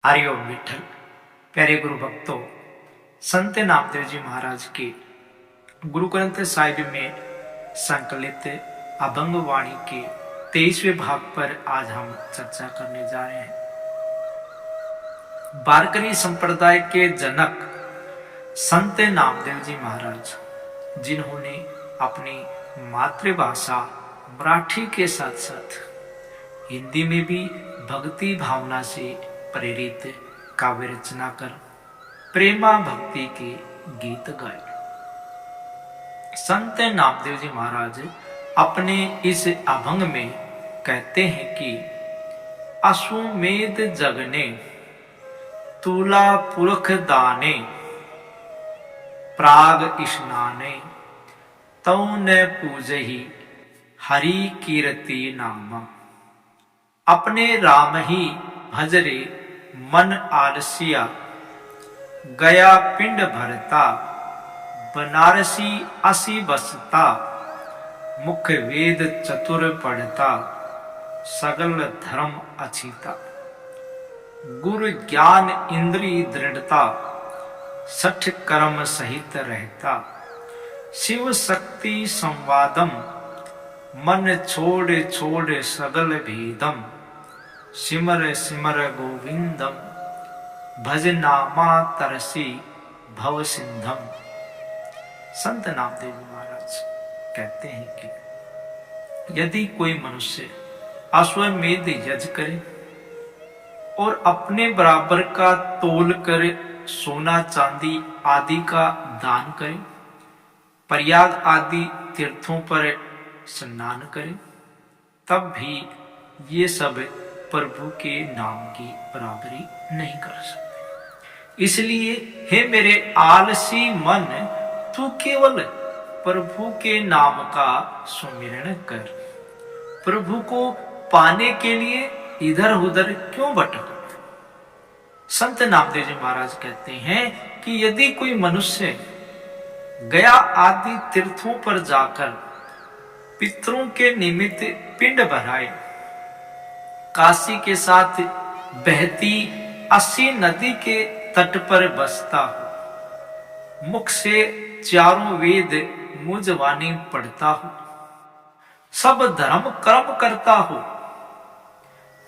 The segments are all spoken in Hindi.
हरिओम विठल। प्यारे गुरु भक्तों, संत नामदेव जी महाराज के गुरु ग्रंथ साहिब में संकलित अभंग वाणी के 23वें भाग पर आज हम चर्चा करने जा रहे हैं। वारकरी संप्रदाय के जनक संत नामदेव जी महाराज, जिन्होंने अपनी मातृभाषा मराठी के साथ साथ हिंदी में भी भक्ति भावना से प्रेरित काव्य रचना कर प्रेमा भक्ति के गीत गाए। संत नामदेव जी महाराज अपने इस अभंग में कहते हैं कि अश्वमेध जगने तुला पुरख दाने प्राग स्नाने तौ न पूजहि हरि कीर्ति नाम। अपने राम ही भजरे मन आलसिया गया पिंड भरता बनारसी असी बसता मुख वेद चतुर पढ़ता सगल धर्म अछीता। गुरु ज्ञान इंद्री दृढ़ता सठ कर्म सहित रहता। शिव शक्ति संवादम मन छोड़ छोड़ सगल भेदम। सिमर सिमर गोविंदम भज नामा तरसी भव सिंधम। संत नामदेव जी महाराज कहते हैं कि यदि कोई मनुष्य अश्वमेध यज्ञ करे और अपने बराबर का तोल कर सोना चांदी आदि का दान करे, प्रयाग आदि तीर्थों पर स्नान करे, तब भी ये सब प्रभु के नाम की बराबरी नहीं कर सकते। इसलिए हे मेरे आलसी मन, तू केवल प्रभु के नाम का सुमिरन कर। प्रभु को पाने के लिए इधर उधर क्यों भटक। संत नामदेव जी महाराज कहते हैं कि यदि कोई मनुष्य गया आदि तीर्थों पर जाकर पितरों के निमित्त पिंड भराए, काशी के साथ बहती अस्सी नदी के तट पर बसता हो, मुख से चारों वेद मुझवानी पढ़ता हो, सब धर्म कर्म करता हो,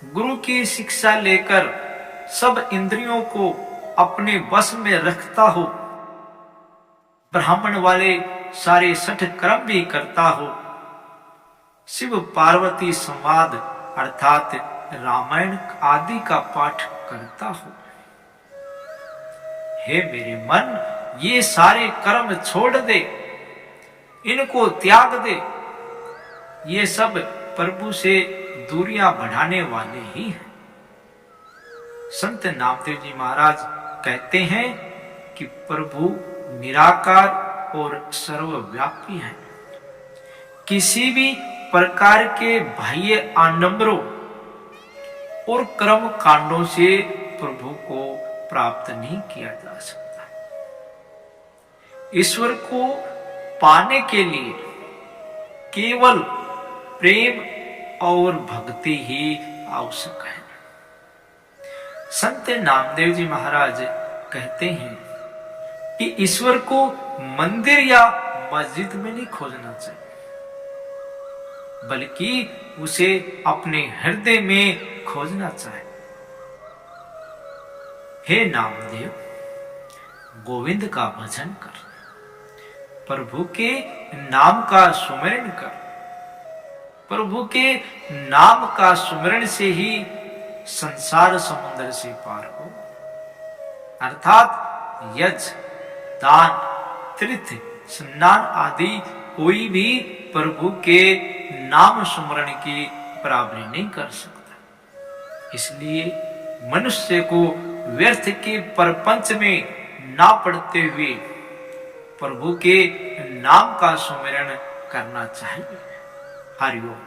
गुरु की शिक्षा लेकर सब इंद्रियों को अपने वश में रखता हो, ब्राह्मण वाले सारे सठ कर्म भी करता हो, शिव पार्वती संवाद अर्थात रामायण आदि का पाठ करता हो। हे मेरे मन, ये सारे कर्म छोड़ दे, इनको त्याग दे। ये सब प्रभु से दूरियां बढ़ाने वाले ही हैं। संत नामदेव जी महाराज कहते हैं कि प्रभु निराकार और सर्वव्यापी हैं। किसी भी प्रकार के बाह्य आडंबरों और कर्म कांडों से प्रभु को प्राप्त नहीं किया जा सकता। ईश्वर को पाने के लिए केवल प्रेम और भक्ति ही आवश्यक है। संत नामदेव जी महाराज कहते हैं कि ईश्वर को मंदिर या मस्जिद में नहीं खोजना चाहिए, बल्कि उसे अपने हृदय में खोजना चाहिए। हे नामदेव, गोविंद का भजन कर, प्रभु के नाम का सुमिरन कर। प्रभु के नाम का सुमिरन से ही संसार समुद्र से पार हो, अर्थात यज्ञ, दान, तीर्थ, स्नान आदि कोई भी प्रभु के नाम सुमरण की बराबरी नहीं कर सकता। इसलिए मनुष्य को व्यर्थ के परपंच में ना पड़ते हुए प्रभु के नाम का सुमिरन करना चाहिए। हरिओम।